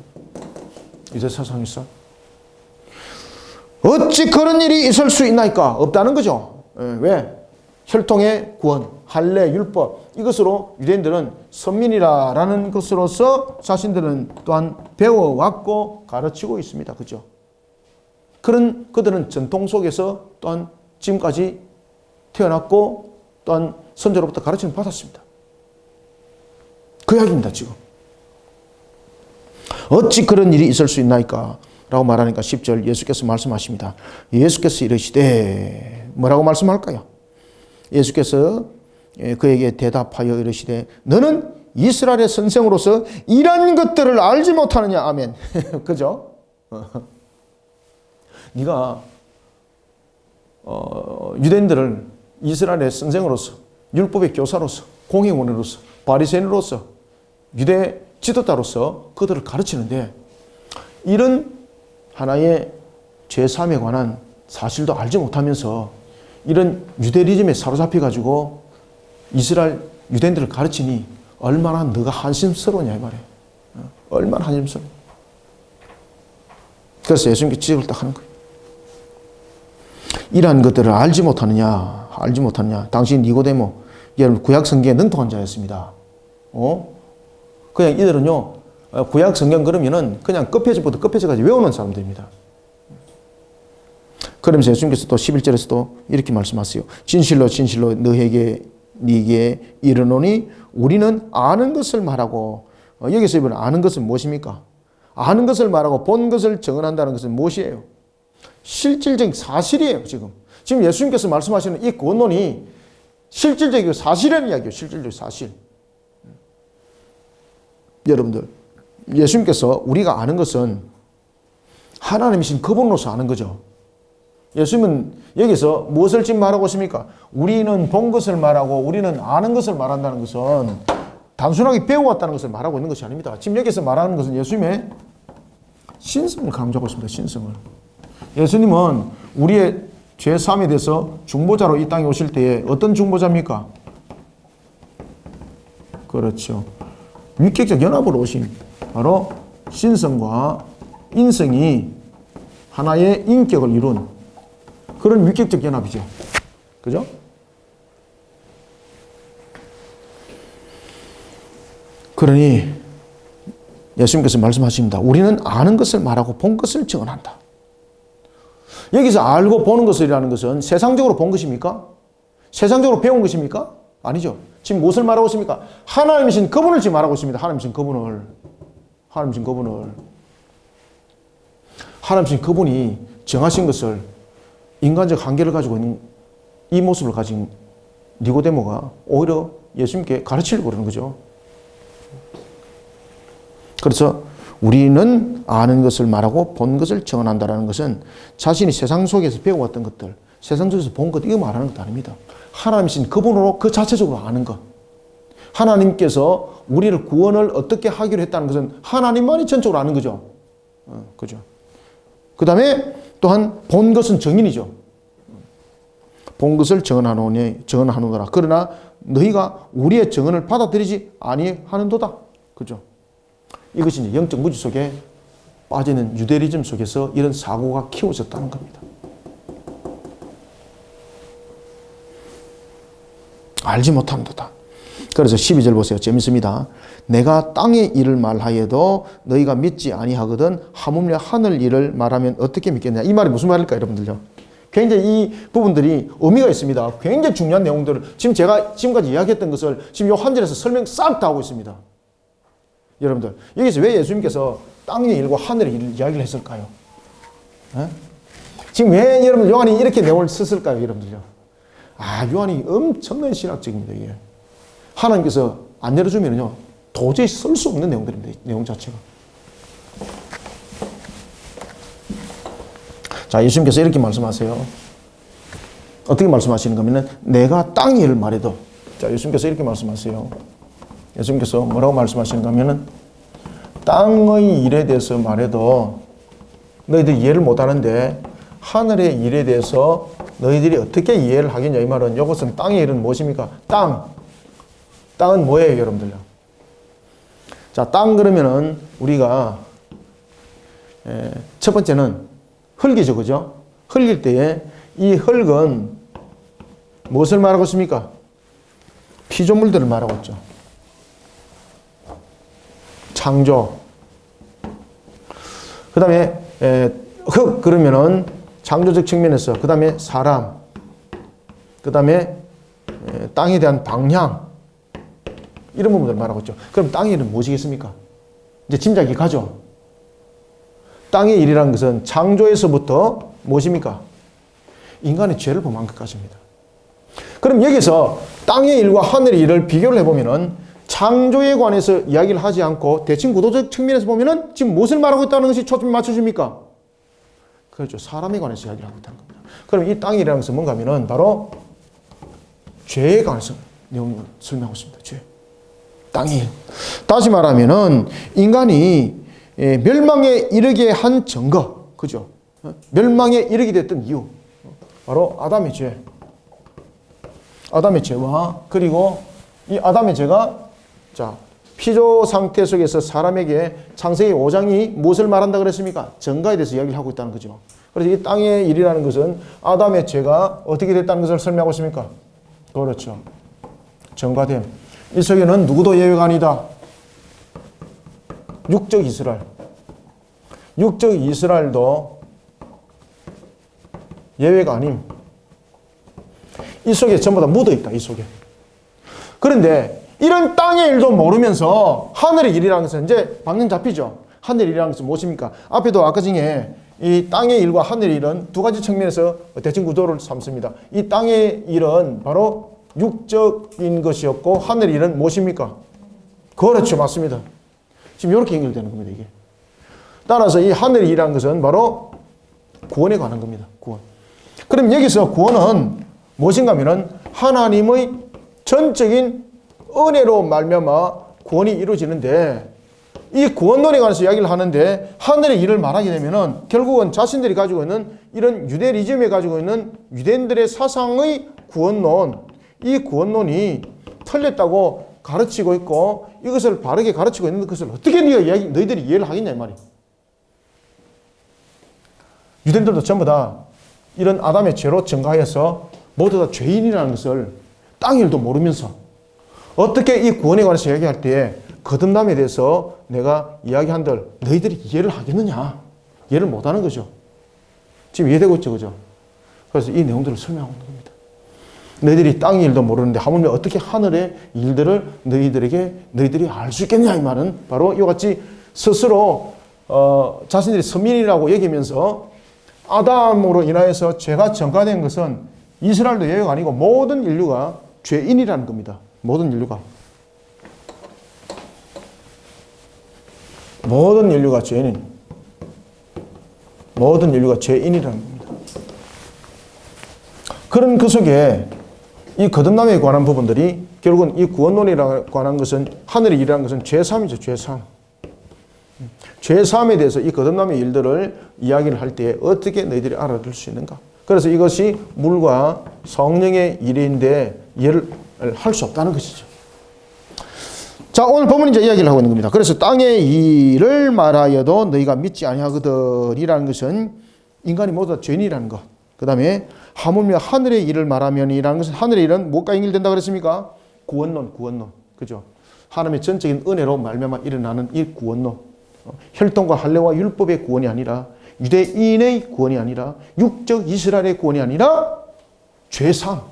S1: 유대 사상에서 어찌 그런 일이 있을 수 있나이까? 없다는 거죠. 왜? 혈통의 구원, 할례, 율법 이것으로 유대인들은 선민이라는 것으로서 자신들은 또한 배워왔고 가르치고 있습니다. 그죠? 그들은 전통 속에서 또한 지금까지 태어났고 또한 선조로부터 가르침을 받았습니다. 그 이야기입니다, 지금. 어찌 그런 일이 있을 수 있나이까? 라고 말하니까 10절 예수께서 말씀하십니다. 예수께서 이르시되 뭐라고 말씀할까요? 예수께서 그에게 대답하여 이르시되 너는 이스라엘의 선생으로서 이런 것들을 알지 못하느냐. 아멘. 그죠? 네가 유대인들을 이스라엘의 선생으로서 율법의 교사로서 공회원으로서 바리새인으로서 유대 지도자로서 그들을 가르치는데 이런 하나의 죄사함에 관한 사실도 알지 못하면서 이런 유대리즘에 사로잡혀가지고 이스라엘 유대인들을 가르치니 얼마나 너가 한심스러우냐 이 말이에요. 얼마나 한심스러워. 그래서 예수님께 지적을 딱 하는 거예요. 이러한 것들을 알지 못하느냐. 당신 니고데모, 여러분 구약 성경에 능통한 자였습니다. 그냥 이들은요 구약 성경 그러면은 그냥 끝페이지부터 끝페이지까지 외우는 사람들입니다. 그러면서 예수님께서 또 11절에서도 이렇게 말씀하세요. 진실로 진실로 너에게 네게 이르노니 우리는 아는 것을 말하고, 여기서 이번 아는 것은 무엇입니까? 아는 것을 말하고 본 것을 증언한다는 것은 무엇이에요? 실질적인 사실이에요. 지금 예수님께서 말씀하시는 이 권론이 실질적이고 사실이라는 이야기예요. 실질적 사실. 여러분들, 예수님께서 우리가 아는 것은 하나님이신 그분으로서 아는 거죠. 예수님은 여기서 무엇을 지금 말하고 있습니까? 우리는 본 것을 말하고 우리는 아는 것을 말한다는 것은 단순하게 배워왔다는 것을 말하고 있는 것이 아닙니다. 지금 여기서 말하는 것은 예수님의 신성을 강조하고 있습니다. 신성을. 예수님은 우리의 죄사함에 대해서 중보자로 이 땅에 오실 때에 어떤 중보자입니까? 그렇죠. 위격적 연합으로 오신 바로 신성과 인성이 하나의 인격을 이룬 그런 위격적 연합이죠. 그죠? 그러니 예수님께서 말씀하십니다. 우리는 아는 것을 말하고 본 것을 증언한다. 여기서 알고 보는 것이라는 것은 세상적으로 본 것입니까? 세상적으로 배운 것입니까? 아니죠. 지금 무엇을 말하고 있습니까? 하나님이신 그분을 지금 말하고 있습니다. 하나님이신 그분이 정하신 것을 인간적 한계를 가지고 있는 이 모습을 가진 니고데모가 오히려 예수님께 가르치려고 그러는 거죠. 그래서 우리는 아는 것을 말하고 본 것을 증언한다는 것은 자신이 세상 속에서 배워왔던 것들, 세상 속에서 본 것, 이거 말하는 것도 아닙니다. 하나님이신 그분으로 그 자체적으로 아는 것. 하나님께서 우리를 구원을 어떻게 하기로 했다는 것은 하나님만이 전적으로 아는 거죠. 그죠. 그 다음에 또한 본 것은 증인이죠. 본 것을 증언하노라. 그러나 너희가 우리의 증언을 받아들이지 아니하는도다. 그죠. 이것이 이제 영적 무지 속에 빠지는 유대리즘 속에서 이런 사고가 키워졌다는 겁니다. 알지 못한도다. 그래서 12절 보세요. 재밌습니다. 내가 땅의 일을 말하여도 너희가 믿지 아니하거든 하물며 하늘 일을 말하면 어떻게 믿겠냐. 이 말이 무슨 말일까요, 여러분들요? 굉장히 이 부분들이 의미가 있습니다. 굉장히 중요한 내용들을 지금 제가 지금까지 이야기했던 것을 지금 이 한 절에서 설명 싹 다 하고 있습니다. 여러분들, 여기서 왜 예수님께서 땅의 일과 하늘의 일을 이야기를 했을까요? 지금 왜 여러분 요한이 이렇게 내용을 썼을까요, 여러분들요? 요한이 엄청난 신학적입니다, 이게. 하나님께서 안 열어주면요, 도저히 쓸 수 없는 내용들입니다, 내용 자체가. 자, 예수님께서 이렇게 말씀하세요. 어떻게 말씀하시는가 하면, 내가 땅의 일을 말해도, 자, 예수님께서 이렇게 말씀하세요. 예수님께서 뭐라고 말씀하시는가 하면, 땅의 일에 대해서 말해도 너희들이 이해를 못하는데, 하늘의 일에 대해서 너희들이 어떻게 이해를 하겠냐, 이 말은. 이것은 땅의 일은 무엇입니까? 땅은 뭐예요, 여러분들요? 자, 땅 그러면은 우리가 첫 번째는 흙이죠, 그죠? 흙일 때에 이 흙은 무엇을 말하고 있습니까? 피조물들을 말하고 있죠. 창조. 그 다음에 흙 그러면은 창조적 측면에서, 그 다음에 사람, 그 다음에 땅에 대한 방향, 이런 부분을 말하고 있죠. 그럼 땅의 일은 무엇이겠습니까? 이제 짐작이 가죠. 땅의 일이라는 것은 창조에서부터 무엇입니까? 인간의 죄를 범한 것까지입니다. 그럼 여기서 땅의 일과 하늘의 일을 비교를 해보면은 창조에 관해서 이야기를 하지 않고 대칭 구도적 측면에서 보면은 지금 무엇을 말하고 있다는 것이 초점이 맞춰집니까? 그렇죠. 사람에 관해서 이야기를 하고 있다는 겁니다. 그럼 이 땅의 일이라는 것은 뭔가 하면은 바로 죄에 관해서 내용을 설명하고 있습니다. 죄. 땅의 일. 다시 말하면은 인간이 멸망에 이르게 한 증거. 그죠? 멸망에 이르게 됐던 이유. 바로 아담의 죄. 아담의 죄와 그리고 이 아담의 죄가 자 피조 상태 속에서 사람에게 창세기 5장이 무엇을 말한다 그랬습니까? 증거에 대해서 이야기를 하고 있다는 거죠. 그래서 이 땅의 일이라는 것은 아담의 죄가 어떻게 됐다는 것을 설명하고 있습니까? 그렇죠. 증가됨. 이 속에는 누구도 예외가 아니다. 육적 이스라엘. 육적 이스라엘도 예외가 아님. 이 속에 전부 다 묻어있다. 이 속에. 그런데 이런 땅의 일도 모르면서 하늘의 일이라는 것은 이제 방금 잡히죠. 하늘의 일이라는 것은 무엇입니까? 앞에도 아까 중에 이 땅의 일과 하늘의 일은 두 가지 측면에서 대칭 구도를 삼습니다. 이 땅의 일은 바로 육적인 것이었고 하늘의 일은 무엇입니까? 그렇죠. 맞습니다. 지금 이렇게 연결되는 겁니다. 이게. 따라서 이 하늘의 일이라는 것은 바로 구원에 관한 겁니다. 구원. 그럼 여기서 구원은 무엇인가 하면은 하나님의 전적인 은혜로 말미암아 구원이 이루어지는데 이 구원론에 관해서 이야기를 하는데 하늘의 일을 말하게 되면은 결국은 자신들이 가지고 있는 이런 유대리즘에 가지고 있는 유대인들의 사상의 구원론, 이 구원론이 틀렸다고 가르치고 있고 이것을 바르게 가르치고 있는 것을 어떻게 너희들이 이해를 하겠냐 이 말이에요. 유대인들도 전부 다 이런 아담의 죄로 증가하여서 모두 다 죄인이라는 것을 땅의 일도 모르면서 어떻게 이 구원에 관해서 이야기할 때에 거듭남에 대해서 내가 이야기한들 너희들이 이해를 하겠느냐? 이해를 못하는 거죠. 지금 이해되고 있죠, 그죠? 그래서 이 내용들을 설명하고 있는 겁니다. 너희들이 땅의 일도 모르는데 하물며 어떻게 하늘의 일들을 너희들이 알 수 있겠냐 이 말은 바로 이와 같이 스스로 자신들이 선민이라고 여기면서 아담으로 인하여서 죄가 전가된 것은 이스라엘도 예외가 아니고 모든 인류가 죄인이라는 겁니다. 모든 인류가 죄인인, 모든 인류가 죄인이라는 겁니다. 그런 그 속에 이 거듭남에 관한 부분들이 결국은 이 구원론에 관한 것은 하늘의 일이라는 것은 죄사함이죠. 죄사함. 죄사함에 대해서 이 거듭남의 일들을 이야기를 할 때 어떻게 너희들이 알아들 수 있는가? 그래서 이것이 물과 성령의 일인데 이해를 할 수 없다는 것이죠. 자, 오늘 본문이 이제 이야기를 하고 있는 겁니다. 그래서 땅의 일을 말하여도 너희가 믿지 아니하거든이라는 것은 인간이 모두 다 죄인이라는 것. 그 다음에 하물며 하늘의 일을 말하면이라는 것은 하늘의 일은 뭐가 연결된다 그랬습니까? 구원론. 그죠? 하나님의 전적인 은혜로 말미암아 일어나는 이 구원론. 혈통과 할례와 율법의 구원이 아니라 유대인의 구원이 아니라 육적 이스라엘의 구원이 아니라 죄사함의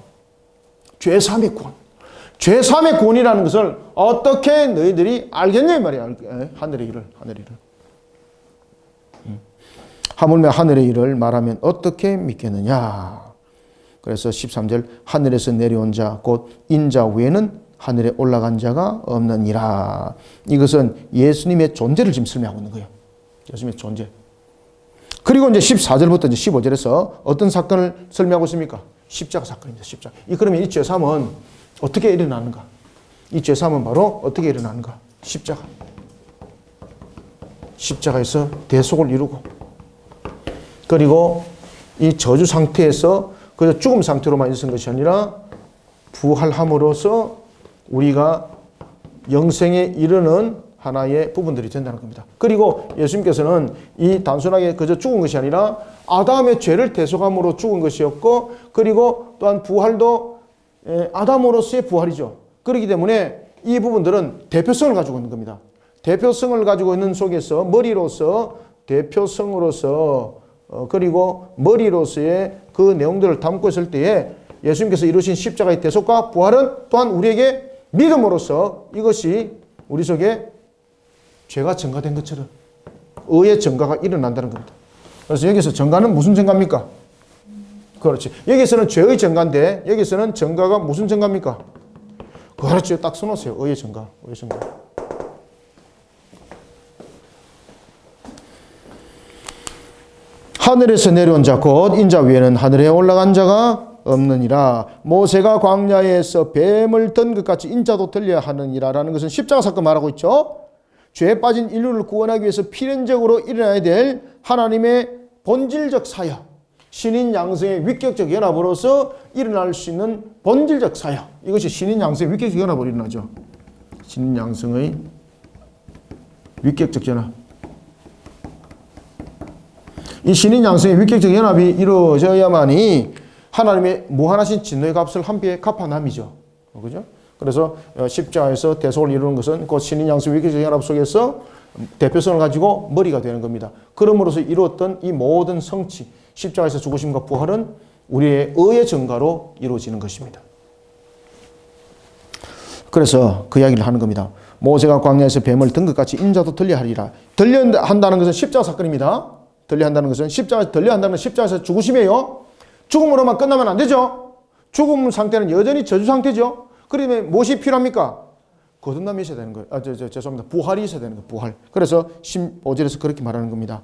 S1: 구원. 죄사함의 구원이라는 것을 어떻게 너희들이 알겠냐 이 말이야. 하늘의 일을. 하물며 하늘의 일을 말하면 어떻게 믿겠느냐. 그래서 13절 하늘에서 내려온 자 곧 인자 외에는 하늘에 올라간 자가 없느니라. 이것은 예수님의 존재를 지금 설명하고 있는 거예요. 예수님의 존재. 그리고 이제 14절부터 이제 15절에서 어떤 사건을 설명하고 있습니까? 십자가 사건입니다. 십자가. 그러면 이 죄사함은 어떻게 일어나는가? 이 죄사함은 바로 어떻게 일어나는가? 십자가. 십자가에서 대속을 이루고 그리고 이 저주 상태에서 그저 죽음 상태로만 있었던 것이 아니라 부활함으로써 우리가 영생에 이르는 하나의 부분들이 된다는 겁니다. 그리고 예수님께서는 이 단순하게 그저 죽은 것이 아니라 아담의 죄를 대속함으로 죽은 것이었고 그리고 또한 부활도 아담으로서의 부활이죠. 그렇기 때문에 이 부분들은 대표성을 가지고 있는 겁니다. 대표성을 가지고 있는 속에서 머리로서 대표성으로서 그리고 머리로서의 그 내용들을 담고 있을 때에 예수님께서 이루신 십자가의 대속과 부활은 또한 우리에게 믿음으로써 이것이 우리 속에 죄가 증가된 것처럼 의의 증가가 일어난다는 겁니다. 그래서 여기서 증가는 무슨 증가입니까? 그렇지. 여기서는 죄의 증가인데 여기서는 증가가 무슨 증가입니까? 그렇죠. 딱 써놓으세요. 의의 증가. 의의 증가. 하늘에서 내려온 자 곧 인자 위에는 하늘에 올라간 자가 없느니라. 모세가 광야에서 뱀을 든 것 같이 인자도 들려야 하느니라 라는 것은 십자가 사건 말하고 있죠. 죄에 빠진 인류를 구원하기 위해서 필연적으로 일어나야 될 하나님의 본질적 사역, 신인 양성의 위격적 연합으로서 일어날 수 있는 본질적 사역, 이것이 신인 양성의 위격적 연합으로 일어나죠. 신인 양성의 위격적 연합. 이 신인 양성의 위격적 연합이 이루어져야만이 하나님의 무한하신 진노의 값을 함께 갚아남이죠. 그죠? 그래서 십자가에서 대속을 이루는 것은 그 신인 양성 위격적 연합 속에서 대표성을 가지고 머리가 되는 겁니다. 그럼으로써 이루었던 이 모든 성취, 십자가에서 죽으심과 부활은 우리의 의의 증가로 이루어지는 것입니다. 그래서 그 이야기를 하는 겁니다. 모세가 광야에서 뱀을 든 것 같이 인자도 들려하리라. 들려한다는 것은 십자가 사건입니다. 들려한다는 것은 십자가에서 죽으심이에요. 죽음으로만 끝나면 안 되죠. 죽음 상태는 여전히 저주 상태죠. 그러면 무엇이 필요합니까? 거듭남이 있어야 되는 거예요. 죄송합니다. 부활이 있어야 되는 거예요. 부활. 그래서 15절에서 그렇게 말하는 겁니다.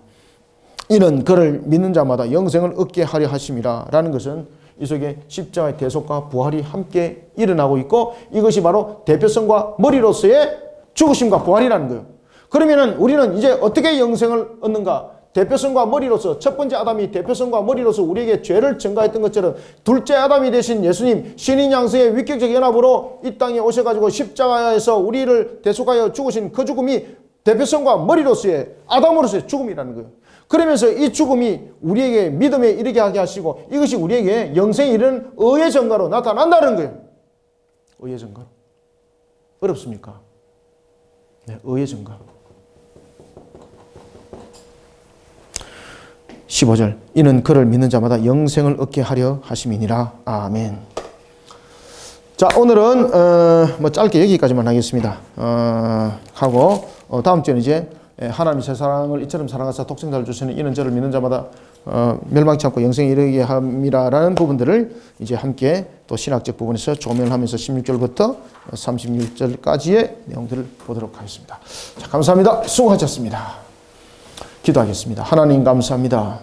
S1: 이는 그를 믿는 자마다 영생을 얻게 하려 하심이라 라는 것은 이 속에 십자가의 대속과 부활이 함께 일어나고 있고 이것이 바로 대표성과 머리로서의 죽으심과 부활이라는 거예요. 그러면은 우리는 이제 어떻게 영생을 얻는가? 대표성과 머리로서 첫 번째 아담이 대표성과 머리로서 우리에게 죄를 증가했던 것처럼 둘째 아담이 되신 예수님 신인 양성의 위격적 연합으로 이 땅에 오셔가지고 십자가에서 우리를 대속하여 죽으신 그 죽음이 대표성과 머리로서의 아담으로서의 죽음이라는 거예요. 그러면서 이 죽음이 우리에게 믿음에 이르게 하게 하시고 이것이 우리에게 영생에 이르는 의의 증가로 나타난다는 거예요. 의의 증가로. 어렵습니까? 네, 의의 증가. 15절 이는 그를 믿는 자마다 영생을 얻게 하려 하심이니라. 아멘. 자, 오늘은 뭐 짧게 여기까지만 하겠습니다. 하고 다음 주에는 이제 하나님이 세상을 이처럼 사랑하사 독생자를 주시는 이는 저를 믿는 자마다 멸망치 않고 영생에 이르게 함이라라는 부분들을 이제 함께 또 신학적 부분에서 조명을 하면서 16절부터 36절까지의 내용들을 보도록 하겠습니다. 자, 감사합니다. 수고하셨습니다. 기도하겠습니다. 하나님 감사합니다.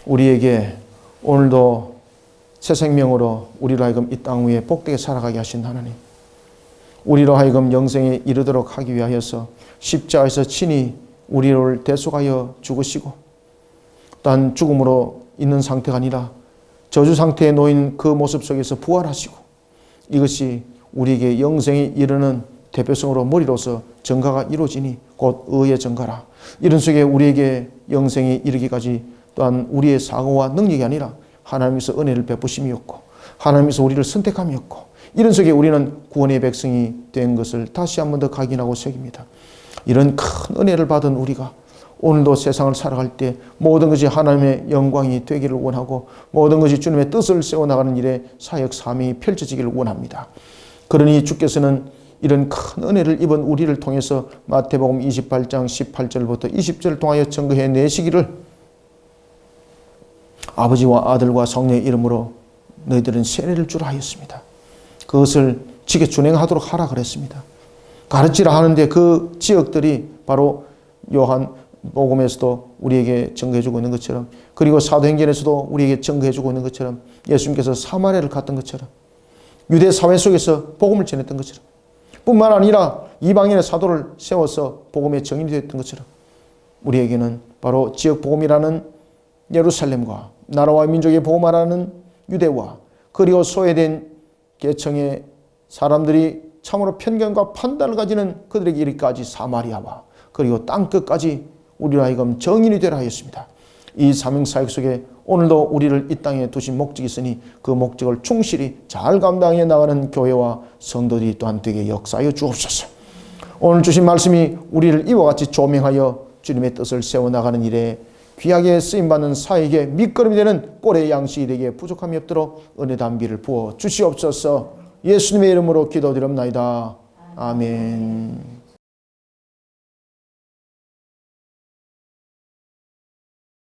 S1: 우리에게 오늘도 새 생명으로 우리로 하여금 이 땅 위에 복되게 살아가게 하신 하나님, 우리로 하여금 영생에 이르도록 하기 위하여서 십자가에서 친히 우리를 대속하여 죽으시고 단 죽음으로 있는 상태가 아니라 저주 상태에 놓인 그 모습 속에서 부활하시고 이것이 우리에게 영생에 이르는 대표성으로 머리로서 증가가 이루어지니 곧 의의 증가라. 이런 속에 우리에게 영생에 이르기까지 또한 우리의 사고와 능력이 아니라 하나님께서 은혜를 베푸심이었고 하나님께서 우리를 선택함이었고 이런 속에 우리는 구원의 백성이 된 것을 다시 한 번 더 각인하고 새깁니다. 이런 큰 은혜를 받은 우리가 오늘도 세상을 살아갈 때 모든 것이 하나님의 영광이 되기를 원하고 모든 것이 주님의 뜻을 세워나가는 일에 사역 사명이 펼쳐지기를 원합니다. 그러니 주께서는 이런 큰 은혜를 입은 우리를 통해서 마태복음 28장 18절부터 20절을 통하여 증거해 내시기를 아버지와 아들과 성령의 이름으로 너희들은 세례를 주라 하였습니다. 그것을 지게 준행하도록 하라 그랬습니다. 가르치라 하는데 그 지역들이 바로 요한 복음에서도 우리에게 증거해주고 있는 것처럼 그리고 사도행전에서도 우리에게 증거해주고 있는 것처럼 예수님께서 사마리아를 갔던 것처럼 유대 사회 속에서 복음을 전했던 것처럼 뿐만 아니라 이방인의 사도를 세워서 복음의 증인이 되었던 것처럼 우리에게는 바로 지역 복음이라는 예루살렘과 나라와 민족의 복음하라는 유대와 그리고 소외된 계층의 사람들이 참으로 편견과 판단을 가지는 그들에게 이르기까지 사마리아와 그리고 땅끝까지 우리로 하여금 정인이 되라 하였습니다. 이 사명사역 속에 오늘도 우리를 이 땅에 두신 목적이 있으니 그 목적을 충실히 잘 감당해 나가는 교회와 성도들이 또한 되게 역사하여 주옵소서. 오늘 주신 말씀이 우리를 이와 같이 조명하여 주님의 뜻을 세워나가는 일에 귀하게 쓰임받는 사역에 밑거름이 되는 꼴의 양식이 되게 부족함이 없도록 은혜 담비를 부어 주시옵소서. 예수님의 이름으로 기도드립나이다. 아멘.